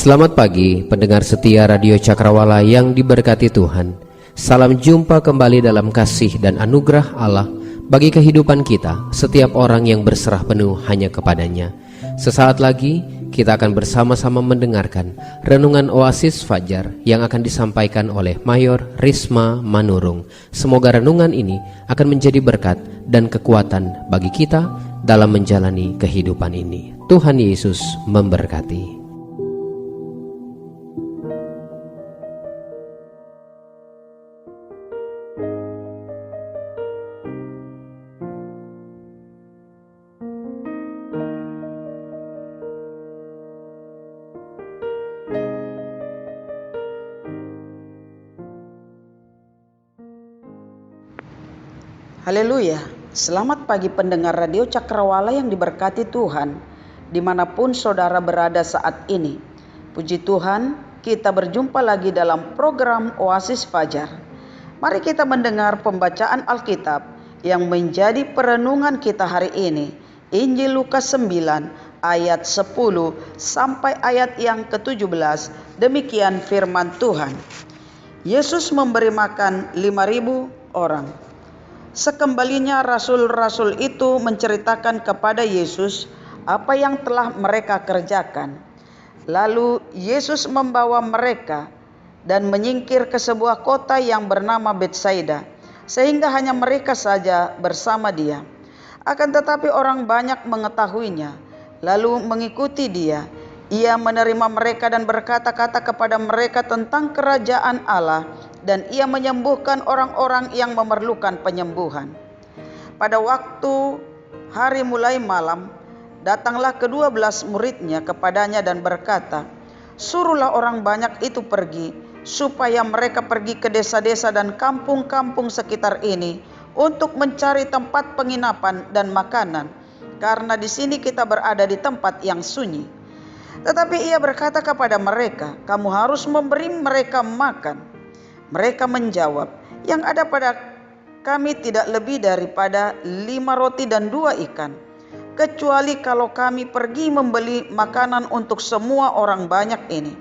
Selamat pagi pendengar setia Radio Cakrawala yang diberkati Tuhan. Salam jumpa kembali dalam kasih dan anugerah Allah bagi kehidupan kita, setiap orang yang berserah penuh hanya kepadanya. Sesaat lagi kita akan bersama-sama mendengarkan Renungan Oasis Fajar yang akan disampaikan oleh Mayor Risma Manurung. Semoga renungan ini akan menjadi berkat dan kekuatan bagi kita dalam menjalani kehidupan ini. Tuhan Yesus memberkati. Haleluya, selamat pagi pendengar Radio Cakrawala yang diberkati Tuhan, dimanapun saudara berada saat ini. Puji Tuhan, kita berjumpa lagi dalam program Oasis Fajar. Mari kita mendengar pembacaan Alkitab yang menjadi perenungan kita hari ini. Injil Lukas 9 ayat 10 sampai ayat yang ke-17, demikian firman Tuhan. Yesus memberi makan 5.000 orang. Sekembalinya rasul-rasul itu menceritakan kepada Yesus apa yang telah mereka kerjakan. Lalu Yesus membawa mereka dan menyingkir ke sebuah kota yang bernama Betsaida, sehingga hanya mereka saja bersama dia. Akan tetapi orang banyak mengetahuinya, lalu mengikuti dia. Ia menerima mereka dan berkata-kata kepada mereka tentang kerajaan Allah, dan ia menyembuhkan orang-orang yang memerlukan penyembuhan. Pada waktu hari mulai malam, datanglah ke-12 muridnya kepadanya dan berkata, "Suruhlah orang banyak itu pergi, supaya mereka pergi ke desa-desa dan kampung-kampung sekitar ini untuk mencari tempat penginapan dan makanan, karena di sini kita berada di tempat yang sunyi." Tetapi ia berkata kepada mereka, "Kamu harus memberi mereka makan." Mereka menjawab, "Yang ada pada kami tidak lebih daripada 5 roti dan 2 ikan, kecuali kalau kami pergi membeli makanan untuk semua orang banyak ini."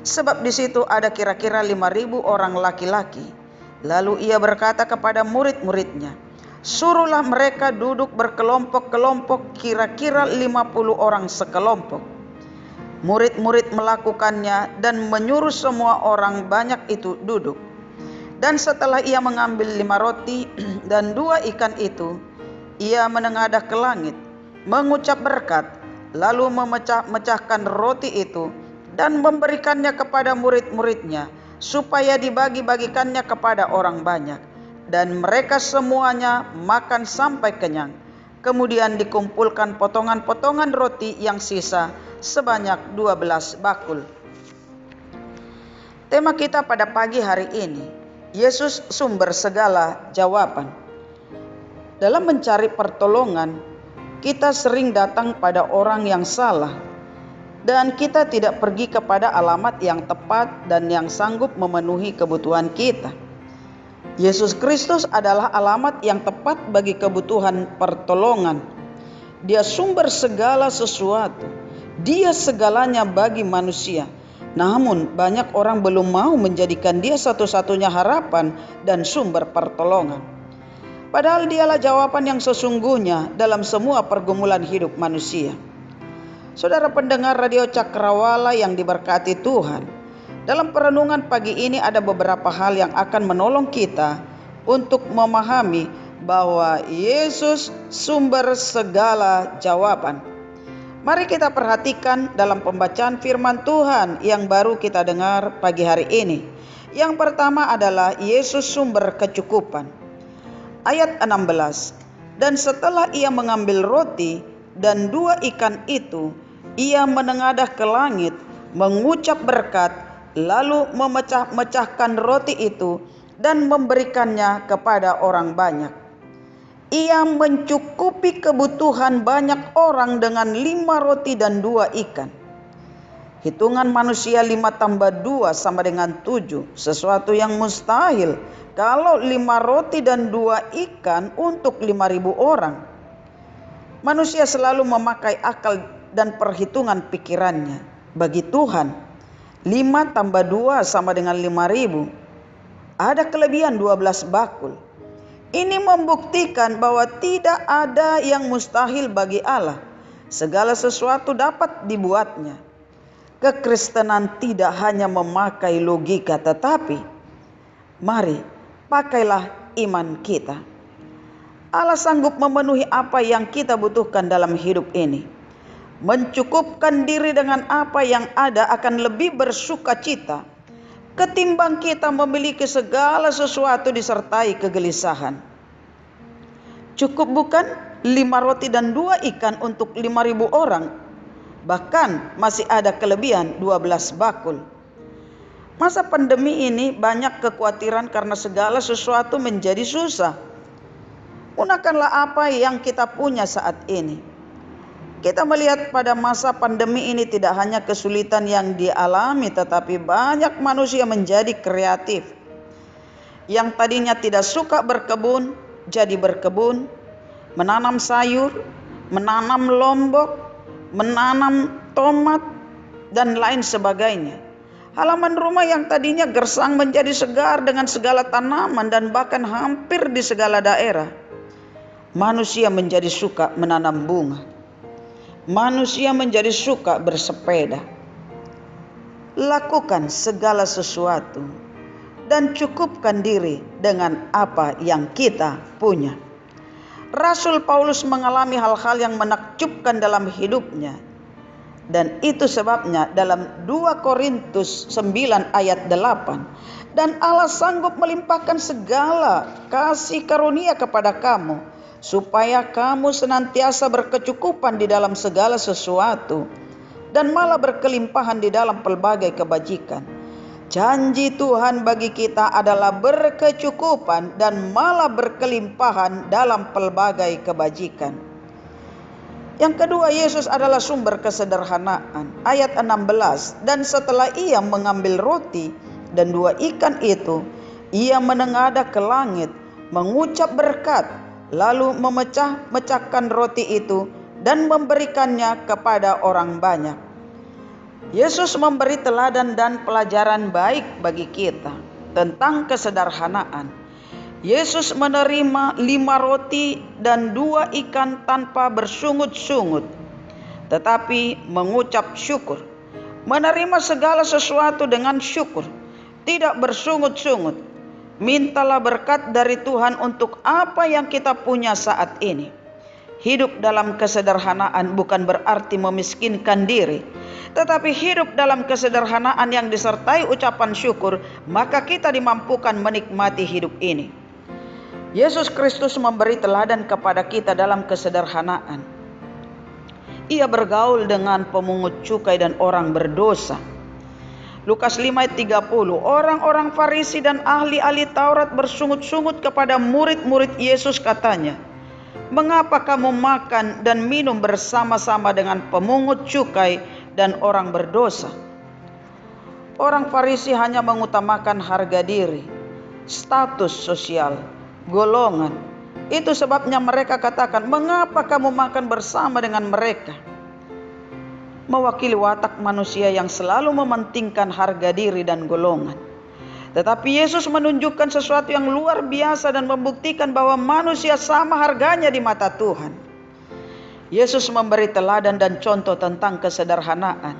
Sebab di situ ada kira-kira 5.000 orang laki-laki. Lalu ia berkata kepada murid-muridnya, "Suruhlah mereka duduk berkelompok-kelompok, kira-kira 50 orang sekelompok." Murid-murid melakukannya dan menyuruh semua orang banyak itu duduk. Dan setelah ia mengambil 5 roti dan 2 ikan itu, ia menengadah ke langit, mengucap berkat, lalu memecah-mecahkan roti itu dan memberikannya kepada murid-muridnya, supaya dibagi-bagikannya kepada orang banyak. Dan mereka semuanya makan sampai kenyang. Kemudian dikumpulkan potongan-potongan roti yang sisa sebanyak 12 bakul. Tema kita pada pagi hari ini, Yesus sumber segala jawaban. Dalam mencari pertolongan, kita sering datang pada orang yang salah, dan kita tidak pergi kepada alamat yang tepat dan yang sanggup memenuhi kebutuhan kita. Yesus Kristus adalah alamat yang tepat bagi kebutuhan pertolongan. Dia sumber segala sesuatu. Dia segalanya bagi manusia. Namun banyak orang belum mau menjadikan dia satu-satunya harapan dan sumber pertolongan. Padahal dialah jawaban yang sesungguhnya dalam semua pergumulan hidup manusia. Saudara pendengar Radio Cakrawala yang diberkati Tuhan, dalam perenungan pagi ini ada beberapa hal yang akan menolong kita untuk memahami bahwa Yesus sumber segala jawaban. Mari kita perhatikan dalam pembacaan firman Tuhan yang baru kita dengar pagi hari ini. Yang pertama adalah Yesus sumber kecukupan. Ayat 16. Dan setelah ia mengambil roti dan 2 ikan itu, ia menengadah ke langit, mengucap berkat, lalu memecah-mecahkan roti itu dan memberikannya kepada orang banyak. Ia mencukupi kebutuhan banyak orang dengan 5 roti dan 2 ikan. Hitungan manusia 5 tambah 2 sama dengan 7, sesuatu yang mustahil kalau 5 roti dan 2 ikan untuk 5.000 orang. Manusia selalu memakai akal dan perhitungan pikirannya. Bagi Tuhan, 5 tambah 2 sama dengan 5.000. Ada kelebihan 12 bakul. Ini membuktikan bahwa tidak ada yang mustahil bagi Allah. Segala sesuatu dapat dibuatnya. Kekristenan tidak hanya memakai logika, tetapi mari pakailah iman kita. Allah sanggup memenuhi apa yang kita butuhkan dalam hidup ini. Mencukupkan diri dengan apa yang ada akan lebih bersukacita ketimbang kita memiliki segala sesuatu disertai kegelisahan. Cukup bukan 5 roti dan 2 ikan untuk 5.000 orang? Bahkan masih ada kelebihan 12 bakul. Masa pandemi ini banyak kekhawatiran karena segala sesuatu menjadi susah. Gunakanlah apa yang kita punya saat ini. Kita melihat pada masa pandemi ini tidak hanya kesulitan yang dialami, tetapi banyak manusia menjadi kreatif. Yang tadinya tidak suka berkebun, jadi berkebun, menanam sayur, menanam lombok, menanam tomat, dan lain sebagainya. Halaman rumah yang tadinya gersang menjadi segar dengan segala tanaman dan bahkan hampir di segala daerah. Manusia menjadi suka menanam bunga. Manusia menjadi suka bersepeda. Lakukan segala sesuatu dan cukupkan diri dengan apa yang kita punya. Rasul Paulus mengalami hal-hal yang menakjubkan dalam hidupnya. Dan itu sebabnya dalam 2 Korintus 9 ayat 8. Dan Allah sanggup melimpahkan segala kasih karunia kepada kamu, supaya kamu senantiasa berkecukupan di dalam segala sesuatu, dan malah berkelimpahan di dalam pelbagai kebajikan. Janji Tuhan bagi kita adalah berkecukupan dan malah berkelimpahan dalam pelbagai kebajikan. Yang kedua, Yesus adalah sumber kesederhanaan. Ayat 16, dan setelah ia mengambil roti dan 2 ikan itu, ia menengadah ke langit, mengucap berkat, lalu memecah-mecahkan roti itu dan memberikannya kepada orang banyak. Yesus memberi teladan dan pelajaran baik bagi kita tentang kesederhanaan. Yesus menerima 5 roti dan 2 ikan tanpa bersungut-sungut, tetapi mengucap syukur. Menerima segala sesuatu dengan syukur, tidak bersungut-sungut. Mintalah berkat dari Tuhan untuk apa yang kita punya saat ini. Hidup dalam kesederhanaan bukan berarti memiskinkan diri, tetapi hidup dalam kesederhanaan yang disertai ucapan syukur, maka kita dimampukan menikmati hidup ini. Yesus Kristus memberi teladan kepada kita dalam kesederhanaan. Ia bergaul dengan pemungut cukai dan orang berdosa. Lukas 5 ayat 30, orang-orang Farisi dan ahli-ahli Taurat bersungut-sungut kepada murid-murid Yesus, katanya, "Mengapa kamu makan dan minum bersama-sama dengan pemungut cukai dan orang berdosa?" Orang Farisi hanya mengutamakan harga diri, status sosial, golongan. Itu sebabnya mereka katakan, "Mengapa kamu makan bersama dengan mereka?" Mewakili watak manusia yang selalu mementingkan harga diri dan golongan. Tetapi Yesus menunjukkan sesuatu yang luar biasa dan membuktikan bahwa manusia sama harganya di mata Tuhan. Yesus memberi teladan dan contoh tentang kesederhanaan.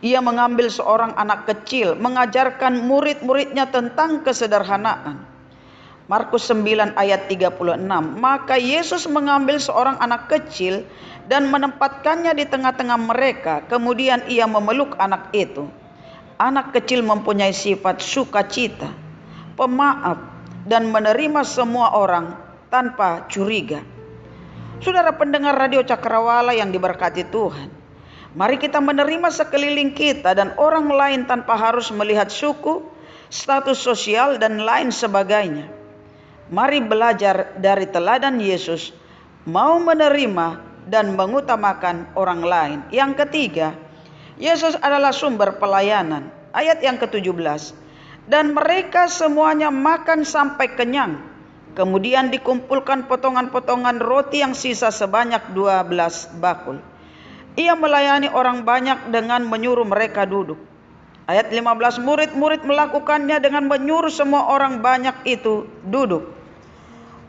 Ia mengambil seorang anak kecil, mengajarkan murid-muridnya tentang kesederhanaan. Markus 9 ayat 36, maka Yesus mengambil seorang anak kecil dan menempatkannya di tengah-tengah mereka. Kemudian ia memeluk anak itu. Anak kecil mempunyai sifat sukacita, pemaaf, dan menerima semua orang tanpa curiga. Saudara pendengar Radio Cakrawala yang diberkati Tuhan, mari kita menerima sekeliling kita dan orang lain tanpa harus melihat suku, status sosial, dan lain sebagainya. Mari belajar dari teladan Yesus, mau menerima dan mengutamakan orang lain. Yang ketiga, Yesus adalah sumber pelayanan. Ayat yang ke-17, dan mereka semuanya makan sampai kenyang. Kemudian dikumpulkan potongan-potongan roti yang sisa sebanyak 12 bakul. Ia melayani orang banyak dengan menyuruh mereka duduk. Ayat 15, murid-murid melakukannya dengan menyuruh semua orang banyak itu duduk.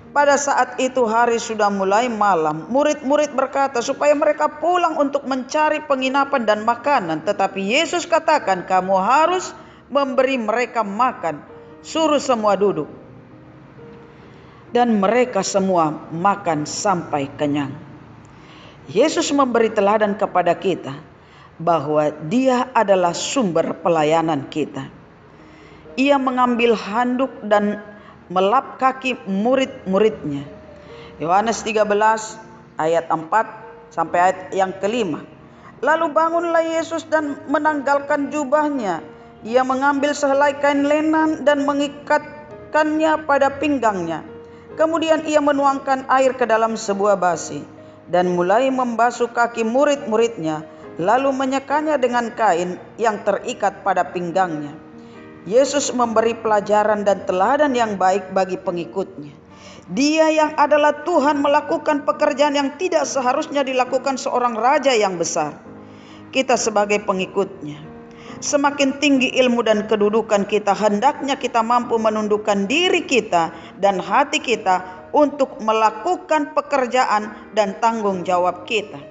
Pada saat itu hari sudah mulai malam. Murid-murid berkata supaya mereka pulang untuk mencari penginapan dan makanan. Tetapi Yesus katakan, kamu harus memberi mereka makan. Suruh semua duduk. Dan mereka semua makan sampai kenyang. Yesus memberi teladan kepada kita bahwa Dia adalah sumber pelayanan kita. Ia mengambil handuk dan melap kaki murid-muridnya. Yohanes 13 ayat 4 sampai ayat yang kelima. Lalu bangunlah Yesus dan menanggalkan jubahnya. Ia mengambil sehelai kain lenan dan mengikatkannya pada pinggangnya. Kemudian ia menuangkan air ke dalam sebuah basi dan mulai membasuh kaki murid-muridnya, lalu menyekanya dengan kain yang terikat pada pinggangnya. Yesus memberi pelajaran dan teladan yang baik bagi pengikutnya. Dia yang adalah Tuhan melakukan pekerjaan yang tidak seharusnya dilakukan seorang raja yang besar. Kita sebagai pengikutnya, semakin tinggi ilmu dan kedudukan kita, hendaknya kita mampu menundukkan diri kita dan hati kita untuk melakukan pekerjaan dan tanggung jawab kita.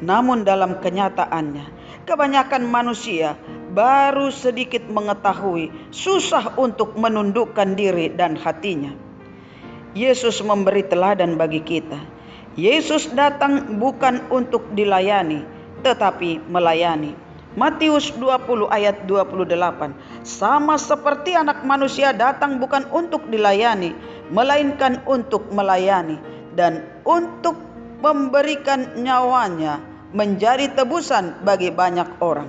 Namun dalam kenyataannya, kebanyakan manusia baru sedikit mengetahui susah untuk menundukkan diri dan hatinya. Yesus memberi teladan bagi kita. Yesus datang bukan untuk dilayani, tetapi melayani. Matius 20 ayat 28. Sama seperti anak manusia datang bukan untuk dilayani, melainkan untuk melayani dan untuk memberikan nyawanya menjadi tebusan bagi banyak orang.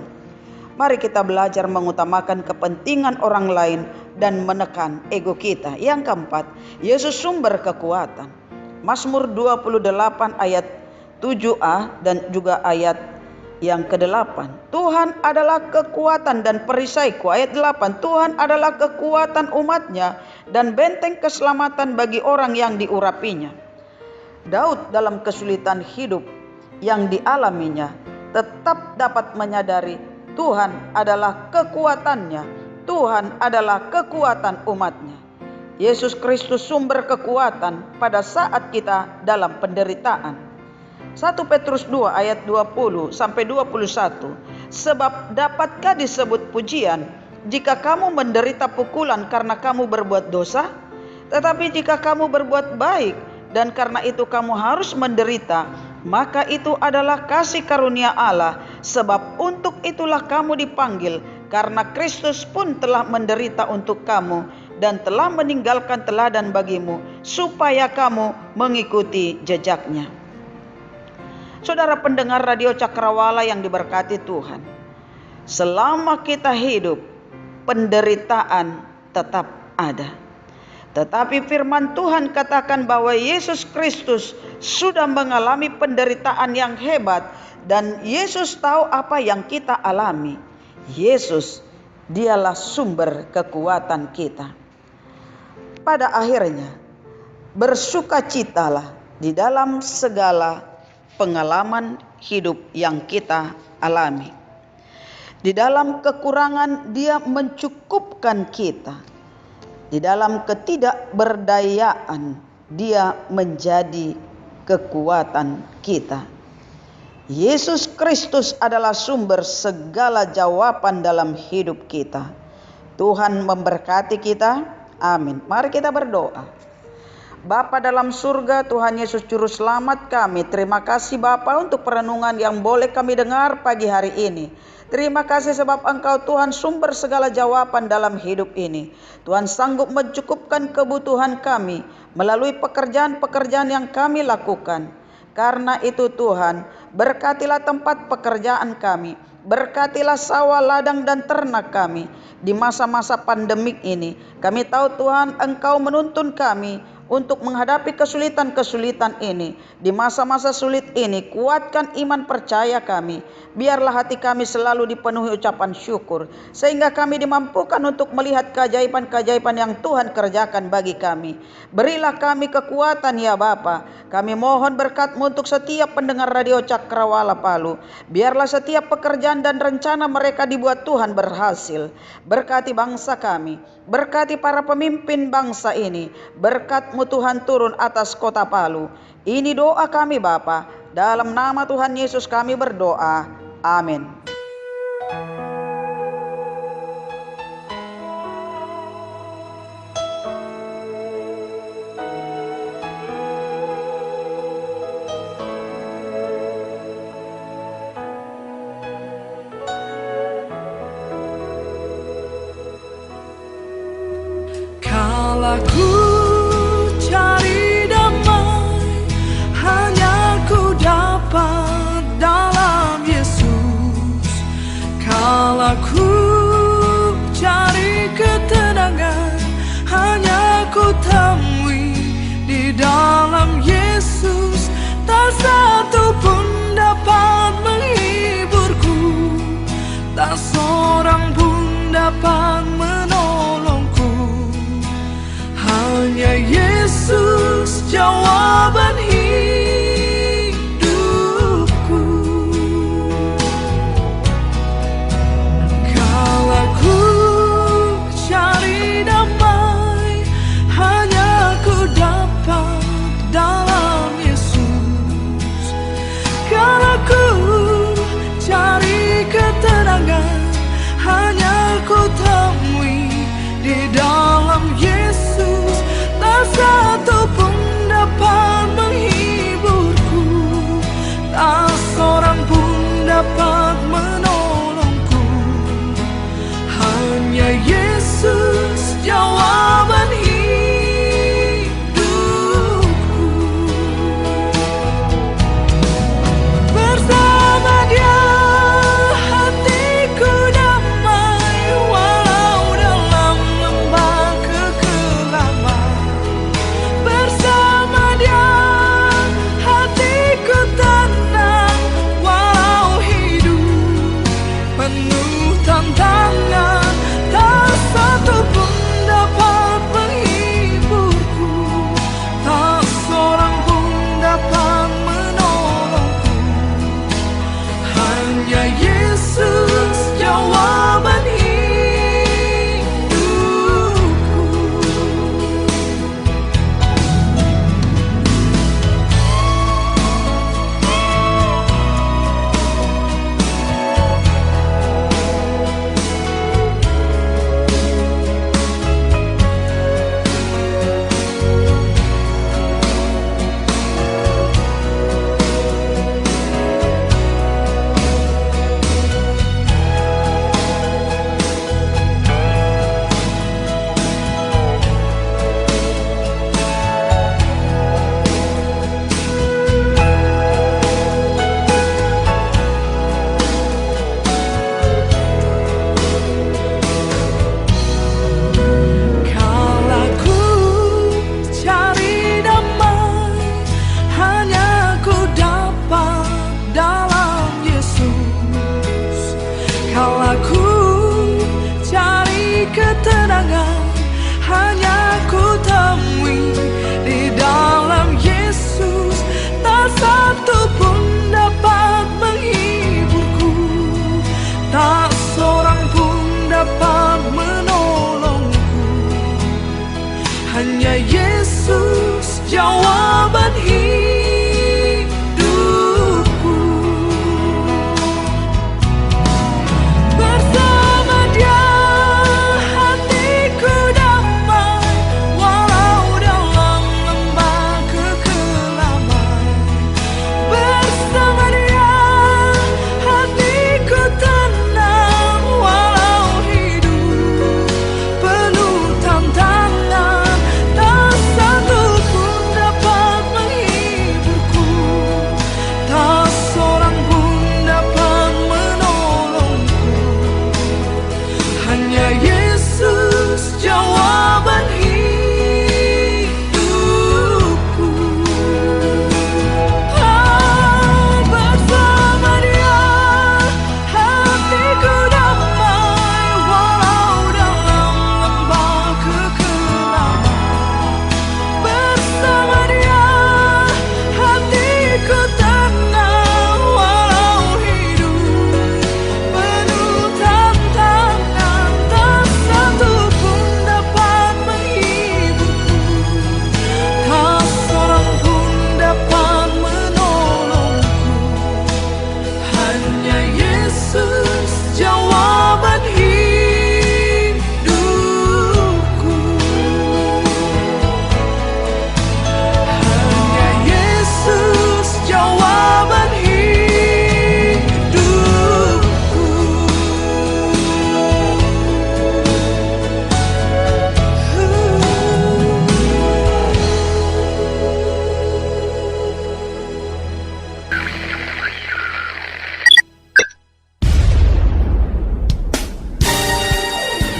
Mari kita belajar mengutamakan kepentingan orang lain dan menekan ego kita. Yang keempat, Yesus sumber kekuatan. Mazmur 28 ayat 7a dan juga ayat yang ke-8. Tuhan adalah kekuatan dan perisaiku. Ayat 8. Tuhan adalah kekuatan umatnya dan benteng keselamatan bagi orang yang diurapinya. Daud dalam kesulitan hidup yang dialaminya tetap dapat menyadari Tuhan adalah kekuatannya. Tuhan adalah kekuatan umatnya. Yesus Kristus sumber kekuatan pada saat kita dalam penderitaan. 1 Petrus 2 ayat 20 sampai 21. Sebab dapatkah disebut pujian jika kamu menderita pukulan karena kamu berbuat dosa? Tetapi jika kamu berbuat baik dan karena itu kamu harus menderita, maka itu adalah kasih karunia Allah. Sebab untuk itulah kamu dipanggil, karena Kristus pun telah menderita untuk kamu dan telah meninggalkan teladan bagimu, supaya kamu mengikuti jejaknya. Saudara pendengar Radio Cakrawala yang diberkati Tuhan, selama kita hidup, penderitaan tetap ada. Tetapi firman Tuhan katakan bahwa Yesus Kristus sudah mengalami penderitaan yang hebat, dan Yesus tahu apa yang kita alami. Yesus, dialah sumber kekuatan kita. Pada akhirnya, bersukacitalah di dalam segala pengalaman hidup yang kita alami. Di dalam kekurangan Dia mencukupkan kita. Di dalam ketidakberdayaan Dia menjadi kekuatan kita. Yesus Kristus adalah sumber segala jawaban dalam hidup kita. Tuhan memberkati kita. Amin. Mari kita berdoa. Bapa dalam surga, Tuhan Yesus Juru Selamat kami, terima kasih Bapa untuk perenungan yang boleh kami dengar pagi hari ini. Terima kasih sebab Engkau Tuhan sumber segala jawaban dalam hidup ini. Tuhan sanggup mencukupkan kebutuhan kami melalui pekerjaan-pekerjaan yang kami lakukan. Karena itu Tuhan, berkatilah tempat pekerjaan kami, berkatilah sawah, ladang dan ternak kami di masa-masa pandemik ini. Kami tahu Tuhan Engkau menuntun kami untuk menghadapi kesulitan-kesulitan ini. Di masa-masa sulit ini, kuatkan iman percaya kami. Biarlah hati kami selalu dipenuhi ucapan syukur, sehingga kami dimampukan untuk melihat keajaiban-keajaiban yang Tuhan kerjakan bagi kami. Berilah kami kekuatan ya Bapa. Kami mohon berkat-Mu untuk setiap pendengar Radio Cakrawala Palu. Biarlah setiap pekerjaan dan rencana mereka dibuat Tuhan berhasil. Berkati bangsa kami, berkati para pemimpin bangsa ini. Berkat-Mu Tuhan turun atas kota Palu. Ini doa kami Bapa. Dalam nama Tuhan Yesus kami berdoa. Amin. Kala ku cari damai, hanya ku dapat dalam Yesus. Kala ku cari ketenangan, hanya ku temui di dalam Yesus. Tak satu pun dapat menghiburku, tak seorang pun dapat menolongku. Hanya Yesus jawaban hidupku. Kala ku cari damai, hanya ku dapat dalam Yesus. Kala ku cari ketenangan, hanya ku temui di dalam Yesus. Tak satu pun dapat menghiburku, tak seorang pun dapat menolongku. Hanya Yesus jawaban hidupku. Bersama Dia hatiku damai, walau dalam lembah kekelaman. Bersama Dia hatiku tenang, walau hidup penuh tantangan. Tak satu pun dapat menghiburku, tak seorang pun dapat menolongku. Hanya Yesus jawaban hidupku. Kala ku cari damai, hanya ku dapat dalam Yesus. Kala ku cari ketenangan, hanya ku temui di dalam Yesus. Tak satu pun dapat menghiburku, tak seorang pun dapat menolongku. Hanya Yesus jawaban hidupku. Bersama Dia hatiku damai, walau dalam lembah kekelaman. Bersama Dia hatiku tenang, walau hidup penuh tantangan. Tak satu pun dapat menghiburku,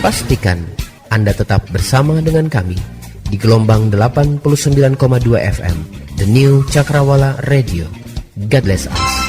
Pastikan Anda tetap bersama dengan kami di gelombang 89,2 FM, The New Cakrawala Radio. God bless us.